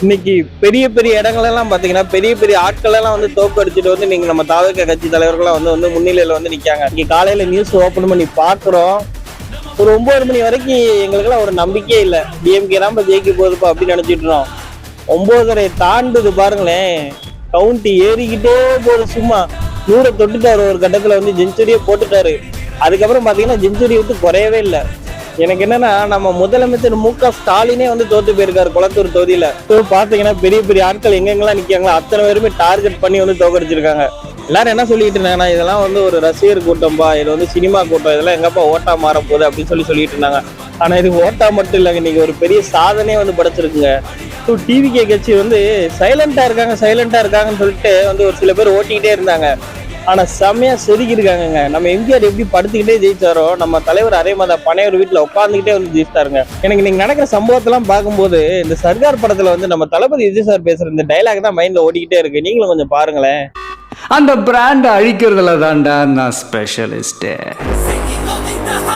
இன்னைக்கு பெரிய பெரிய இடங்களெல்லாம் பாத்தீங்கன்னா பெரிய பெரிய ஆட்கள் எல்லாம் வந்து தோக்கடிச்சுட்டு வந்து நீங்க நம்ம தாவக கட்சி தலைவர்கள்லாம் வந்து முன்னிலையில வந்து நிக்காங்க. இன்னைக்கு காலையில நியூஸ் ஓபன் பண்ணி பாக்குறோம். ஒரு 9 மணி வரைக்கும் எங்களுக்கெல்லாம் ஒரு நம்பிக்கையே இல்லை. டிஎம்கே தான் ஜெயிக்க போகுதுப்பா அப்படின்னு நினைச்சிட்டு இருந்தோம். 9:30 தாண்டுது பாருங்களேன். கவுண்ட் ஏறிக்கிட்டே போகுது. சும்மா 100 தொட்டுட்டாரு. ஒரு கட்டத்துல வந்து செஞ்சுரியே போட்டுட்டாரு. அதுக்கப்புறம் பாத்தீங்கன்னா செஞ்சுரி விட்டு குறையவே இல்லை. எனக்கு என்னன்னா நம்ம முதலமைச்சர் மு.க. ஸ்டாலினே வந்து தோத்து போயிருக்காரு குளத்தூர் தொகுதியில. பாத்தீங்கன்னா பெரிய பெரிய ஆட்கள் எங்கெங்கெல்லாம் நிக்காங்களோ அத்தனை பேருமே டார்கெட் பண்ணி வந்து தோக்கடிச்சிருக்காங்க. எல்லாரும் என்ன சொல்லிட்டு இருந்தாங்கன்னா இதெல்லாம் வந்து ஒரு ரசிகர் கூட்டம்பா, இது வந்து சினிமா கூட்டம், இதெல்லாம் எங்கப்பா ஓட்டா மாற போகுது அப்படின்னு சொல்லிட்டு இருந்தாங்க. ஆனா இது ஓட்டா மட்டும் இல்லைங்க, இன்னைக்கு ஒரு பெரிய சாதனையே வந்து படைச்சிருக்குங்க. டிவிகே கட்சி வந்து சைலண்டா இருக்காங்கன்னு சொல்லிட்டு வந்து ஒரு சில பேர் ஓட்டிக்கிட்டே இருந்தாங்க. ஆனா செம்மையா செதுக்கிருக்காங்க. நம்ம எம்ஜிஆர் எப்படி படுத்துக்கிட்டே ஜெயிச்சாரோ நம்ம தலைவர் அதே மாதிரி பனையூர் வீட்டுல உட்காந்துக்கிட்டே வந்து ஜெயிச்சிட்டாருங்க. எனக்கு நீங்க நடக்கிற சம்பவத்தெல்லாம் பார்க்கும்போது இந்த சர்க்கார் படத்துல வந்து நம்ம தளபதி விஜய் சார் பேசுற இந்த டைலாக் தான் மைண்ட்ல ஓடிக்கிட்டே இருக்கு. நீங்களும் கொஞ்சம் பாருங்களேன். அந்த பிராண்ட் அழிக்கிறதுல தான்டா நான் ஸ்பெஷலிஸ்ட்.